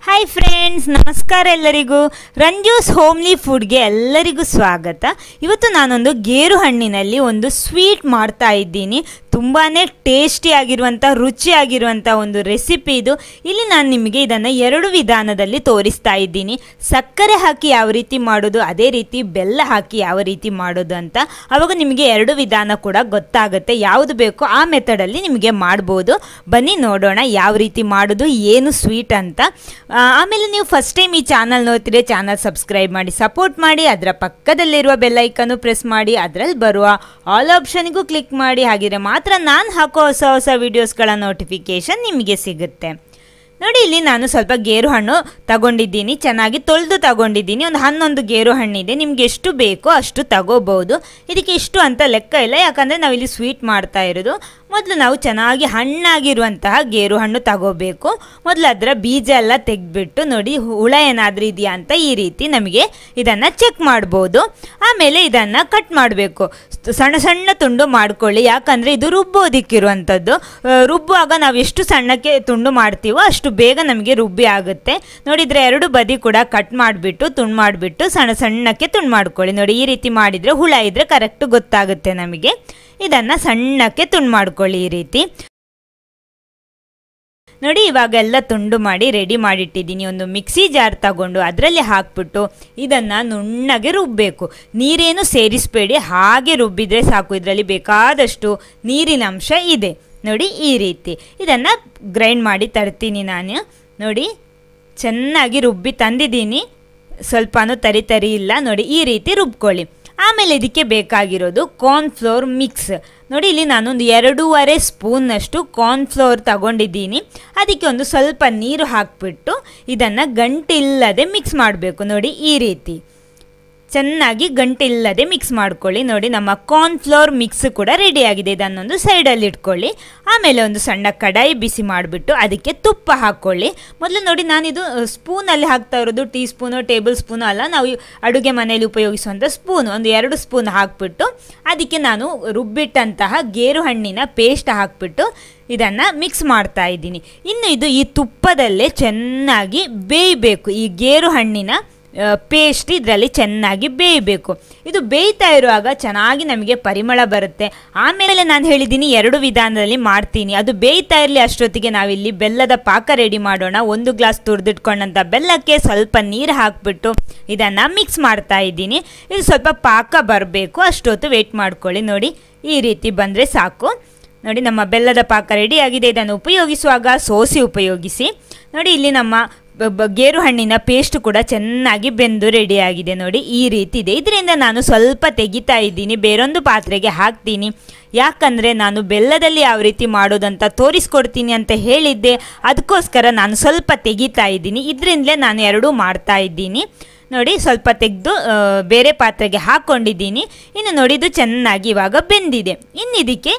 Hi friends, ನಮಸ್ಕಾರ ಎಲ್ಲರಿಗೂ. ರಂಜೂಸ್ homely ಫುಡ್ಗೆ ಎಲ್ಲರಿಗೂ ಸ್ವಾಗತ. ಇವತ್ತು ನಾನೊಂದು ಗೇರು ಹಣ್ಣಿನಲ್ಲಿ ಒಂದು ಸ್ವೀಟ್ ಮಾಡ್ತಾ ಇದ್ದೀನಿ. ತುಂಬಾ ಟೇಸ್ಟಿಯಾಗಿರುವಂಥ ರುಚಿಯಾಗಿರುವಂಥ ಒಂದು ರೆಸಿಪಿ ಇದು. ಇಲ್ಲಿ ನಾನು ನಿಮಗೆ ಇದನ್ನು 2 ವಿಧಾನದಲ್ಲಿ ತೋರಿಸ್ತಾ ಇದ್ದೀನಿ. ಸಕ್ಕರೆ ಹಾಕಿ ಯಾವ ರೀತಿ ಮಾಡೋದು, ಅದೇ ರೀತಿ ಬೆಲ್ಲ ಹಾಕಿ ಯಾವ ರೀತಿ ಮಾಡೋದು ಅಂತ. ಆವಾಗ ನಿಮಗೆ 2 ವಿಧಾನ ಕೂಡ ಗೊತ್ತಾಗುತ್ತೆ. ಯಾವುದು ಬೇಕೋ ಆ ಮೆಥಡಲ್ಲಿ ನಿಮಗೆ ಮಾಡ್ಬೋದು. ಬನ್ನಿ ನೋಡೋಣ ಯಾವ ರೀತಿ ಮಾಡೋದು, ಏನು ಸ್ವೀಟ್ ಅಂತ. ಆಮೇಲೆ ನೀವು ಫಸ್ಟ್ ಟೈಮ್ ಈ ಚಾನಲ್ ನೋಡ್ತಿದ್ರೆ ಚಾನಲ್ ಸಬ್ಸ್ಕ್ರೈಬ್ ಮಾಡಿ ಸಪೋರ್ಟ್ ಮಾಡಿ. ಅದರ ಪಕ್ಕದಲ್ಲಿರುವ ಬೆಲ್ ಐಕನ್ನು ಪ್ರೆಸ್ ಮಾಡಿ, ಅದರಲ್ಲಿ ಬರುವ ಆಲ್ ಆಪ್ಷನ್ಗೂ ಕ್ಲಿಕ್ ಮಾಡಿ. ಹಾಗಿದ್ರೆ ಮಾತ್ರ ನಾನು ಹಾಕೋ ಹೊಸ ವಿಡಿಯೋಸ್ಗಳ ನೋಟಿಫಿಕೇಶನ್ ನಿಮಗೆ ಸಿಗುತ್ತೆ. ನೋಡಿ, ಇಲ್ಲಿ ನಾನು ಸ್ವಲ್ಪ ಗೇರು ಹಣ್ಣು ತಗೊಂಡಿದ್ದೀನಿ. ಚೆನ್ನಾಗಿ ತೊಳೆದು ತಗೊಂಡಿದ್ದೀನಿ. ಒಂದು 11 ಗೇರು ಹಣ್ಣಿದೆ. ನಿಮ್ಗೆ ಎಷ್ಟು ಬೇಕೋ ಅಷ್ಟು ತಗೋಬಹುದು. ಇದಕ್ಕೆ ಇಷ್ಟು ಅಂತ ಲೆಕ್ಕ ಇಲ್ಲ, ಯಾಕಂದರೆ ನಾವಿಲ್ಲಿ ಸ್ವೀಟ್ ಮಾಡ್ತಾ ಇರೋದು. ಮೊದಲು ನಾವು ಚೆನ್ನಾಗಿ ಹಣ್ಣಾಗಿರುವಂತಹ ಗೇರು ಹಣ್ಣು ತಗೋಬೇಕು. ಮೊದಲು ಅದರ ಬೀಜ ಎಲ್ಲ ತೆಗೆದ್ಬಿಟ್ಟು ನೋಡಿ ಹುಳ ಏನಾದರೂ ಇದೆಯಾ ಅಂತ ಈ ರೀತಿ ನಮಗೆ ಇದನ್ನು ಚೆಕ್ ಮಾಡ್ಬೋದು. ಆಮೇಲೆ ಇದನ್ನು ಕಟ್ ಮಾಡಬೇಕು. ಸಣ್ಣ ಸಣ್ಣ ತುಂಡು ಮಾಡ್ಕೊಳ್ಳಿ, ಯಾಕಂದರೆ ಇದು ರುಬ್ಬೋದಿಕ್ಕಿರುವಂಥದ್ದು. ರುಬ್ಬುವಾಗ ನಾವು ಎಷ್ಟು ಸಣ್ಣಕ್ಕೆ ತುಂಡು ಮಾಡ್ತೀವೋ ಅಷ್ಟು ಬೇಗ ನಮಗೆ ರುಬ್ಬಿ ಆಗುತ್ತೆ. ನೋಡಿದರೆ 2 ಬದಿ ಕೂಡ ಕಟ್ ಮಾಡಿಬಿಟ್ಟು ತುಂಡು ಮಾಡಿಬಿಟ್ಟು ಸಣ್ಣ ಸಣ್ಣಕ್ಕೆ ತುಂಡು ಮಾಡ್ಕೊಳ್ಳಿ. ನೋಡಿ, ಈ ರೀತಿ ಮಾಡಿದರೆ ಹುಳ ಇದ್ದರೆ ಕರೆಕ್ಟ್ ಗೊತ್ತಾಗುತ್ತೆ ನಮಗೆ. ಇದನ್ನು ಸಣ್ಣಕ್ಕೆ ತುಂಡು ಮಾಡ್ಕೊಳ್ಳಿ ಈ ರೀತಿ. ನೋಡಿ, ಇವಾಗೆಲ್ಲ ತುಂಡು ಮಾಡಿ ರೆಡಿ ಮಾಡಿಟ್ಟಿದ್ದೀನಿ. ಒಂದು ಮಿಕ್ಸಿ ಜಾರ್ ತಗೊಂಡು ಅದರಲ್ಲಿ ಹಾಕ್ಬಿಟ್ಟು ಇದನ್ನು ನುಣ್ಣಗೆ ರುಬ್ಬಬೇಕು. ನೀರೇನು ಸೇರಿಸಬೇಡಿ, ಹಾಗೆ ರುಬ್ಬಿದರೆ ಸಾಕು. ಇದರಲ್ಲಿ ಬೇಕಾದಷ್ಟು ನೀರಿನ ಅಂಶ ಇದೆ. ನೋಡಿ, ಈ ರೀತಿ ಇದನ್ನು ಗ್ರೈಂಡ್ ಮಾಡಿ ತರ್ತೀನಿ ನಾನು. ನೋಡಿ, ಚೆನ್ನಾಗಿ ರುಬ್ಬಿ ತಂದಿದ್ದೀನಿ. ಸ್ವಲ್ಪನೂ ತರಿ ಇಲ್ಲ. ನೋಡಿ, ಈ ರೀತಿ ರುಬ್ಕೊಳ್ಳಿ. ಆಮೇಲೆ ಇದಕ್ಕೆ ಬೇಕಾಗಿರೋದು ಕಾರ್ನ್ಫ್ಲೋರ್ ಮಿಕ್ಸ್. ನೋಡಿ, ಇಲ್ಲಿ ನಾನೊಂದು 2.5 ಸ್ಪೂನ್ನಷ್ಟು ಕಾರ್ನ್ಫ್ಲೋರ್ ತಗೊಂಡಿದ್ದೀನಿ. ಅದಕ್ಕೆ ಒಂದು ಸ್ವಲ್ಪ ನೀರು ಹಾಕಿಬಿಟ್ಟು ಇದನ್ನು ಗಂಟಿಲ್ಲದೆ ಮಿಕ್ಸ್ ಮಾಡಬೇಕು. ನೋಡಿ, ಈ ರೀತಿ ಚೆನ್ನಾಗಿ ಗಂಟಿಲ್ಲದೆ ಮಿಕ್ಸ್ ಮಾಡ್ಕೊಳ್ಳಿ. ನೋಡಿ, ನಮ್ಮ ಕಾರ್ನ್ಫ್ಲೋರ್ ಮಿಕ್ಸ್ ಕೂಡ ರೆಡಿಯಾಗಿದೆ. ಇದನ್ನೊಂದು ಸೈಡಲ್ಲಿ ಇಟ್ಕೊಳ್ಳಿ. ಆಮೇಲೆ ಒಂದು ಸಣ್ಣ ಕಡಾಯಿ ಬಿಸಿ ಮಾಡಿಬಿಟ್ಟು ಅದಕ್ಕೆ ತುಪ್ಪ ಹಾಕ್ಕೊಳ್ಳಿ. ಮೊದಲು ನೋಡಿ, ನಾನಿದು ಸ್ಪೂನಲ್ಲಿ ಹಾಕ್ತಾ ಇರೋದು. ಟೀ ಸ್ಪೂನು ಟೇಬಲ್ ಸ್ಪೂನು ಅಲ್ಲ, ನಾವು ಅಡುಗೆ ಮನೆಯಲ್ಲಿ ಉಪಯೋಗಿಸುವಂಥ ಸ್ಪೂನು. ಒಂದು 2 ಸ್ಪೂನ್ ಹಾಕ್ಬಿಟ್ಟು ಅದಕ್ಕೆ ನಾನು ರುಬ್ಬಿಟ್ಟಂತಹ ಗೇರು ಹಣ್ಣಿನ ಪೇಸ್ಟ್ ಹಾಕ್ಬಿಟ್ಟು ಇದನ್ನು ಮಿಕ್ಸ್ ಮಾಡ್ತಾ ಇದ್ದೀನಿ. ಇನ್ನು ಇದು ಈ ತುಪ್ಪದಲ್ಲೇ ಚೆನ್ನಾಗಿ ಬೇಯಬೇಕು. ಈ ಗೇರು ಹಣ್ಣಿನ ಪೇಸ್ಟ್ ಇದರಲ್ಲಿ ಚೆನ್ನಾಗಿ ಬೇಯಬೇಕು. ಇದು ಬೇಯ್ತಾ ಇರುವಾಗ ಚೆನ್ನಾಗಿ ನಮಗೆ ಪರಿಮಳ ಬರುತ್ತೆ. ಆಮೇಲೆ ನಾನು ಹೇಳಿದ್ದೀನಿ 2 ವಿಧಾನದಲ್ಲಿ ಮಾಡ್ತೀನಿ. ಅದು ಬೇಯ್ತಾ ಇರಲಿ, ಅಷ್ಟೊತ್ತಿಗೆ ನಾವಿಲ್ಲಿ ಬೆಲ್ಲದ ಪಾಕ ರೆಡಿ ಮಾಡೋಣ. 1 ಗ್ಲಾಸ್ ತುರಿದಿಟ್ಕೊಂಡಂಥ ಬೆಲ್ಲಕ್ಕೆ ಸ್ವಲ್ಪ ನೀರು ಹಾಕಿಬಿಟ್ಟು ಇದನ್ನು ಮಿಕ್ಸ್ ಮಾಡ್ತಾ ಇದ್ದೀನಿ. ಇದು ಸ್ವಲ್ಪ ಪಾಕ ಬರಬೇಕು, ಅಷ್ಟೊತ್ತು ವೆಯ್ಟ್ ಮಾಡ್ಕೊಳ್ಳಿ. ನೋಡಿ, ಈ ರೀತಿ ಬಂದರೆ ಸಾಕು. ನೋಡಿ, ನಮ್ಮ ಬೆಲ್ಲದ ಪಾಕ ರೆಡಿಯಾಗಿದೆ. ಇದನ್ನು ಉಪಯೋಗಿಸುವಾಗ ಸೋಸಿ ಉಪಯೋಗಿಸಿ. ನೋಡಿ, ಇಲ್ಲಿ ನಮ್ಮ ಗೇರು ಹಣ್ಣಿನ ಪೇಸ್ಟ್ ಕೂಡ ಚೆನ್ನಾಗಿ ಬೆಂದು ರೆಡಿಯಾಗಿದೆ. ನೋಡಿ, ಈ ರೀತಿ ಇದೆ. ಇದರಿಂದ ನಾನು ಸ್ವಲ್ಪ ತೆಗಿತಾ ಇದ್ದೀನಿ, ಬೇರೊಂದು ಪಾತ್ರೆಗೆ ಹಾಕ್ತೀನಿ. ಯಾಕಂದರೆ ನಾನು ಬೆಲ್ಲದಲ್ಲಿ ಯಾವ ರೀತಿ ಮಾಡೋದಂತ ತೋರಿಸ್ಕೊಡ್ತೀನಿ ಅಂತ ಹೇಳಿದ್ದೆ. ಅದಕ್ಕೋಸ್ಕರ ನಾನು ಸ್ವಲ್ಪ ತೆಗಿತಾ ಇದ್ದೀನಿ. ಇದರಿಂದಲೇ ನಾನು 2 ಮಾಡ್ತಾ ಇದ್ದೀನಿ. ನೋಡಿ, ಸ್ವಲ್ಪ ತೆಗೆದು ಬೇರೆ ಪಾತ್ರೆಗೆ ಹಾಕ್ಕೊಂಡಿದ್ದೀನಿ. ಇನ್ನು ನೋಡಿ, ಇದು ಚೆನ್ನಾಗಿ ಇವಾಗ ಬೆಂದಿದೆ. ಇನ್ನು ಇದಕ್ಕೆ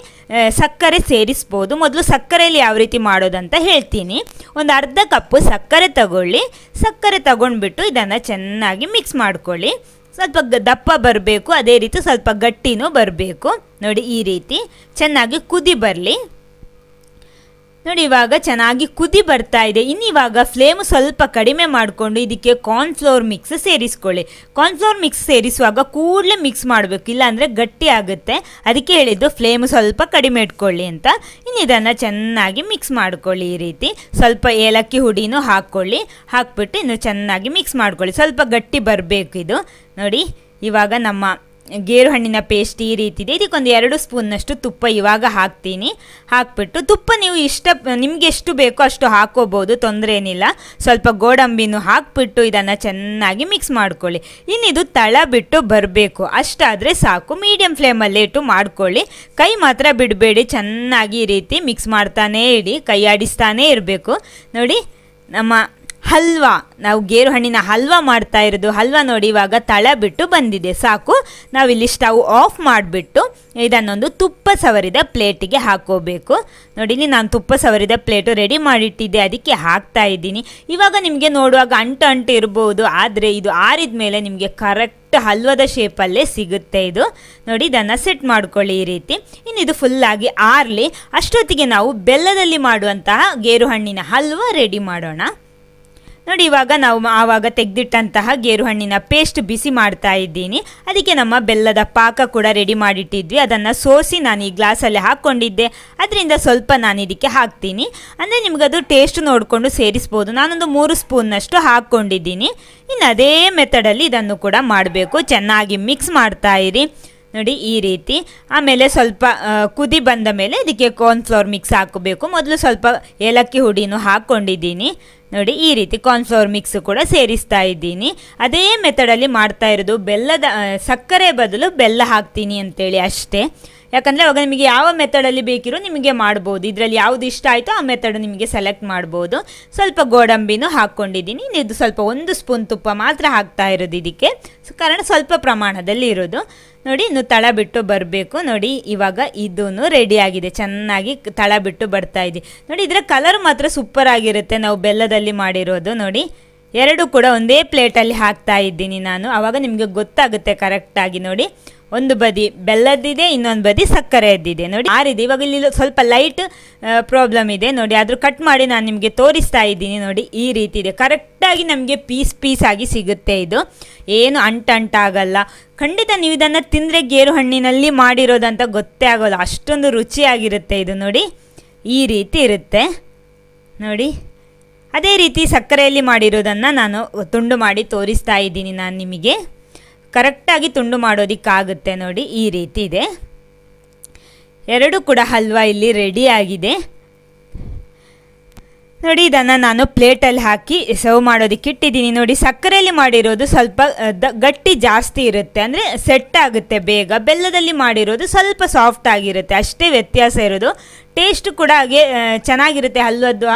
ಸಕ್ಕರೆ ಸೇರಿಸ್ಬೋದು. ಮೊದಲು ಸಕ್ಕರೆಯಲ್ಲಿ ಯಾವ ರೀತಿ ಮಾಡೋದಂತ ಹೇಳ್ತೀನಿ. ಒಂದು ಅರ್ಧ ಕಪ್ಪು ಸಕ್ಕರೆ ತಗೊಳ್ಳಿ. ಸಕ್ಕರೆ ತಗೊಂಡ್ಬಿಟ್ಟು ಇದನ್ನು ಚೆನ್ನಾಗಿ ಮಿಕ್ಸ್ ಮಾಡ್ಕೊಳ್ಳಿ. ಸ್ವಲ್ಪ ದಪ್ಪ ಬರಬೇಕು, ಅದೇ ರೀತಿ ಸ್ವಲ್ಪ ಗಟ್ಟಿನೂ ಬರಬೇಕು. ನೋಡಿ, ಈ ರೀತಿ ಚೆನ್ನಾಗಿ ಕುದಿ ಬರಲಿ. ನೋಡಿ, ಇವಾಗ ಚೆನ್ನಾಗಿ ಕುದಿ ಬರ್ತಾ ಇದೆ. ಇನ್ನು ಇವಾಗ ಫ್ಲೇಮು ಸ್ವಲ್ಪ ಕಡಿಮೆ ಮಾಡಿಕೊಂಡು ಇದಕ್ಕೆ ಕಾರ್ನ್ಫ್ಲೋರ್ ಮಿಕ್ಸ್ ಸೇರಿಸ್ಕೊಳ್ಳಿ. ಕಾರ್ನ್ಫ್ಲೋರ್ ಮಿಕ್ಸ್ ಸೇರಿಸುವಾಗ ಕೂಡಲೇ ಮಿಕ್ಸ್ ಮಾಡಬೇಕು, ಇಲ್ಲಾಂದರೆ ಗಟ್ಟಿ ಆಗುತ್ತೆ. ಅದಕ್ಕೆ ಹೇಳಿದ್ದು ಫ್ಲೇಮು ಸ್ವಲ್ಪ ಕಡಿಮೆ ಇಟ್ಕೊಳ್ಳಿ ಅಂತ. ಇನ್ನು ಇದನ್ನು ಚೆನ್ನಾಗಿ ಮಿಕ್ಸ್ ಮಾಡ್ಕೊಳ್ಳಿ. ಈ ರೀತಿ ಸ್ವಲ್ಪ ಏಲಕ್ಕಿ ಹುಡಿನೂ ಹಾಕ್ಕೊಳ್ಳಿ. ಹಾಕ್ಬಿಟ್ಟು ಇನ್ನು ಚೆನ್ನಾಗಿ ಮಿಕ್ಸ್ ಮಾಡ್ಕೊಳ್ಳಿ. ಸ್ವಲ್ಪ ಗಟ್ಟಿ ಬರಬೇಕು ಇದು. ನೋಡಿ, ಇವಾಗ ನಮ್ಮ ಗೇರು ಹಣ್ಣಿನ ಪೇಸ್ಟ್ ಈ ರೀತಿ ಇದೆ. ಇದಕ್ಕೊಂದು 2 ಸ್ಪೂನ್ನಷ್ಟು ತುಪ್ಪ ಇವಾಗ ಹಾಕ್ತೀನಿ. ಹಾಕ್ಬಿಟ್ಟು ತುಪ್ಪ ನೀವು ನಿಮಗೆ ಎಷ್ಟು ಬೇಕೋ ಅಷ್ಟು ಹಾಕೋಬೋದು, ತೊಂದರೆ ಏನಿಲ್ಲ. ಸ್ವಲ್ಪ ಗೋಡಂಬಿನೂ ಹಾಕ್ಬಿಟ್ಟು ಇದನ್ನು ಚೆನ್ನಾಗಿ ಮಿಕ್ಸ್ ಮಾಡ್ಕೊಳ್ಳಿ. ಇನ್ನಿದು ತಳ ಬಿಟ್ಟು ಬರಬೇಕು, ಅಷ್ಟಾದರೆ ಸಾಕು. ಮೀಡಿಯಮ್ ಫ್ಲೇಮಲ್ಲೇ ಇಟ್ಟು ಮಾಡ್ಕೊಳ್ಳಿ. ಕೈ ಮಾತ್ರ ಬಿಡಬೇಡಿ. ಚೆನ್ನಾಗಿ ಈ ರೀತಿ ಮಿಕ್ಸ್ ಮಾಡ್ತಾನೇ ಇಡಿ, ಕೈ ಆಡಿಸ್ತಾನೇ ಇರಬೇಕು. ನೋಡಿ, ನಮ್ಮ ಹಲ್ವಾ, ನಾವು ಗೇರು ಹಣ್ಣಿನ ಹಲ್ವಾ ಮಾಡ್ತಾ ಇರೋದು. ಹಲ್ವಾ ನೋಡಿ, ಇವಾಗ ತಳ ಬಿಟ್ಟು ಬಂದಿದೆ, ಸಾಕು. ನಾವಿಲ್ಲಿ ಸ್ಟವ್ ಆಫ್ ಮಾಡಿಬಿಟ್ಟು ಇದನ್ನೊಂದು ತುಪ್ಪ ಸವರಿದ ಪ್ಲೇಟಿಗೆ ಹಾಕೋಬೇಕು. ನೋಡಿ, ಇಲ್ಲಿ ನಾನು ತುಪ್ಪ ಸವರಿದ ಪ್ಲೇಟು ರೆಡಿ ಮಾಡಿಟ್ಟಿದ್ದೆ, ಅದಕ್ಕೆ ಹಾಕ್ತಾ ಇದ್ದೀನಿ. ಇವಾಗ ನಿಮಗೆ ನೋಡುವಾಗ ಅಂಟು ಇರ್ಬೋದು, ಆದರೆ ಇದು ಆರಿದ ಮೇಲೆ ನಿಮಗೆ ಕರೆಕ್ಟ್ ಹಲ್ವದ ಶೇಪಲ್ಲೇ ಸಿಗುತ್ತೆ ಇದು. ನೋಡಿ, ಇದನ್ನು ಸೆಟ್ ಮಾಡ್ಕೊಳ್ಳಿ ಈ ರೀತಿ. ಇನ್ನು ಇದು ಫುಲ್ಲಾಗಿ ಆರಲಿ. ಅಷ್ಟೊತ್ತಿಗೆ ನಾವು ಬೆಲ್ಲದಲ್ಲಿ ಮಾಡುವಂತಹ ಗೇರು ಹಣ್ಣಿನ ಹಲ್ವಾ ರೆಡಿ ಮಾಡೋಣ. ನೋಡಿ ಇವಾಗ ನಾವು ಆವಾಗ ತೆಗೆದಿಟ್ಟಂತಹ ಗೇರುಹಣ್ಣಿನ ಪೇಸ್ಟ್ ಬಿಸಿ ಮಾಡ್ತಾ ಇದ್ದೀನಿ. ಅದಕ್ಕೆ ನಮ್ಮ ಬೆಲ್ಲದ ಪಾಕ ಕೂಡ ರೆಡಿ ಮಾಡಿಟ್ಟಿದ್ವಿ, ಅದನ್ನು ಸೋಸಿ ನಾನು ಈ ಗ್ಲಾಸಲ್ಲಿ ಹಾಕ್ಕೊಂಡಿದ್ದೆ. ಅದರಿಂದ ಸ್ವಲ್ಪ ನಾನು ಇದಕ್ಕೆ ಹಾಕ್ತೀನಿ, ಅಂದರೆ ನಿಮಗದು ಟೇಸ್ಟ್ ನೋಡಿಕೊಂಡು ಸೇರಿಸ್ಬೋದು. ನಾನೊಂದು 3 ಸ್ಪೂನ್ನಷ್ಟು ಹಾಕ್ಕೊಂಡಿದ್ದೀನಿ. ಇನ್ನು ಅದೇ ಮೆಥಡಲ್ಲಿ ಇದನ್ನು ಕೂಡ ಮಾಡಬೇಕು. ಚೆನ್ನಾಗಿ ಮಿಕ್ಸ್ ಮಾಡ್ತಾ ಇರಿ ನೋಡಿ ಈ ರೀತಿ. ಆಮೇಲೆ ಸ್ವಲ್ಪ ಕುದಿ ಬಂದ ಮೇಲೆ ಇದಕ್ಕೆ ಕಾರ್ನ್ಫ್ಲವರ್ ಮಿಕ್ಸ್ ಹಾಕಬೇಕು. ಮೊದಲು ಸ್ವಲ್ಪ ಏಲಕ್ಕಿ ಹುಡಿನೂ ಹಾಕ್ಕೊಂಡಿದ್ದೀನಿ ನೋಡಿ. ಈ ರೀತಿ ಕಾರ್ನ್ಫ್ಲವರ್ ಮಿಕ್ಸ್ ಕೂಡ ಸೇರಿಸ್ತಾ ಇದ್ದೀನಿ. ಅದೇ ಮೆಥಡಲ್ಲಿ ಮಾಡ್ತಾ ಇರೋದು. ಸಕ್ಕರೆ ಬದಲು ಬೆಲ್ಲ ಹಾಕ್ತೀನಿ ಅಂತೇಳಿ ಅಷ್ಟೇ. ಯಾಕಂದರೆ ಅವಾಗ ನಿಮಗೆ ಯಾವ ಮೆಥಡಲ್ಲಿ ಬೇಕಿರೋ ನಿಮಗೆ ಮಾಡ್ಬೋದು. ಇದರಲ್ಲಿ ಯಾವುದು ಇಷ್ಟ ಆಯಿತೋ ಆ ಮೆಥಡ್ ನಿಮಗೆ ಸೆಲೆಕ್ಟ್ ಮಾಡ್ಬೋದು. ಸ್ವಲ್ಪ ಗೋಡಂಬಿನೂ ಹಾಕ್ಕೊಂಡಿದ್ದೀನಿ. ಇದು ಸ್ವಲ್ಪ 1 ಸ್ಪೂನ್ ತುಪ್ಪ ಮಾತ್ರ ಹಾಕ್ತಾ ಇರೋದು ಇದಕ್ಕೆ, ಕಾರಣ ಸ್ವಲ್ಪ ಪ್ರಮಾಣದಲ್ಲಿ ಇರೋದು ನೋಡಿ. ಇನ್ನು ತಳ ಬಿಟ್ಟು ಬರಬೇಕು ನೋಡಿ. ಇವಾಗ ಇದೂ ರೆಡಿಯಾಗಿದೆ, ಚೆನ್ನಾಗಿ ತಳ ಬಿಟ್ಟು ಬರ್ತಾ ಇದೆ ನೋಡಿ. ಇದರ ಕಲರ್ ಮಾತ್ರ ಸೂಪರ್ ಆಗಿರುತ್ತೆ ನಾವು ಬೆಲ್ಲದಲ್ಲಿ ಮಾಡಿರೋದು ನೋಡಿ. 2 ಕೂಡ ಒಂದೇ ಪ್ಲೇಟಲ್ಲಿ ಹಾಕ್ತಾ ಇದ್ದೀನಿ ನಾನು, ಆವಾಗ ನಿಮಗೆ ಗೊತ್ತಾಗುತ್ತೆ ಕರೆಕ್ಟಾಗಿ ನೋಡಿ. ಒಂದು ಬದಿ ಬೆಲ್ಲದಿದೆ, ಇನ್ನೊಂದು ಬದಿ ಸಕ್ಕರೆಯದ್ದಿದೆ ನೋಡಿ. ಆರಿದೆ. ಇವಾಗ ಇಲ್ಲಿ ಸ್ವಲ್ಪ ಲೈಟ್ ಪ್ರಾಬ್ಲಮ್ ಇದೆ ನೋಡಿ, ಆದರೂ ಕಟ್ ಮಾಡಿ ನಾನು ನಿಮಗೆ ತೋರಿಸ್ತಾ ಇದ್ದೀನಿ ನೋಡಿ. ಈ ರೀತಿ ಇದೆ, ಕರೆಕ್ಟಾಗಿ ನಮಗೆ ಪೀಸ್ ಆಗಿ ಸಿಗುತ್ತೆ. ಇದು ಏನು ಅಂಟಾಗಲ್ಲ. ಖಂಡಿತ ನೀವು ಇದನ್ನು ತಿಂದರೆ ಗೇರುಹಣ್ಣಿನಲ್ಲಿ ಮಾಡಿರೋದಂತ ಗೊತ್ತೇ ಆಗೋಲ್ಲ, ಅಷ್ಟೊಂದು ರುಚಿಯಾಗಿರುತ್ತೆ ಇದು ನೋಡಿ. ಈ ರೀತಿ ಇರುತ್ತೆ ನೋಡಿ. ಅದೇ ರೀತಿ ಸಕ್ಕರೆಯಲ್ಲಿ ಮಾಡಿರೋದನ್ನು ನಾನು ತುಂಡು ಮಾಡಿ ತೋರಿಸ್ತಾ ಇದ್ದೀನಿ ನಾನು ನಿಮಗೆ. ಕರೆಕ್ಟಾಗಿ ತುಂಡು ಮಾಡೋದಕ್ಕಾಗುತ್ತೆ ನೋಡಿ. ಈ ರೀತಿ ಇದೆ. 2 ಕೂಡ ಹಲ್ವಾ ಇಲ್ಲಿ ರೆಡಿಯಾಗಿದೆ ನೋಡಿ. ಇದನ್ನು ನಾನು ಪ್ಲೇಟಲ್ಲಿ ಹಾಕಿ ಸರ್ವ್ ಮಾಡೋದಕ್ಕೆ ಇಟ್ಟಿದ್ದೀನಿ ನೋಡಿ. ಸಕ್ಕರೆಯಲ್ಲಿ ಮಾಡಿರೋದು ಸ್ವಲ್ಪ ಗಟ್ಟಿ ಜಾಸ್ತಿ ಇರುತ್ತೆ, ಅಂದರೆ ಸೆಟ್ ಆಗುತ್ತೆ ಬೇಗ. ಬೆಲ್ಲದಲ್ಲಿ ಮಾಡಿರೋದು ಸ್ವಲ್ಪ ಸಾಫ್ಟ್ ಆಗಿರುತ್ತೆ, ಅಷ್ಟೇ ವ್ಯತ್ಯಾಸ ಇರೋದು. ಟೇಸ್ಟ್ ಕೂಡ ಹಾಗೆ ಚೆನ್ನಾಗಿರುತ್ತೆ. ಹಲ್ವದ್ದು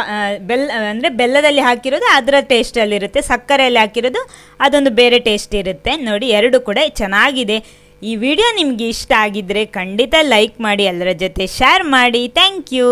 ಅಂದರೆ ಬೆಲ್ಲದಲ್ಲಿ ಹಾಕಿರೋದು ಅದರ ಟೇಸ್ಟಲ್ಲಿರುತ್ತೆ, ಸಕ್ಕರೆಯಲ್ಲಿ ಹಾಕಿರೋದು ಅದೊಂದು ಬೇರೆ ಟೇಸ್ಟ್ ಇರುತ್ತೆ ನೋಡಿ. 2 ಕೂಡ ಚೆನ್ನಾಗಿದೆ. ಈ ವಿಡಿಯೋ ನಿಮಗೆ ಇಷ್ಟ ಆಗಿದ್ದರೆ ಖಂಡಿತ ಲೈಕ್ ಮಾಡಿ, ಎಲ್ಲರ ಜೊತೆ ಶೇರ್ ಮಾಡಿ. Thank you.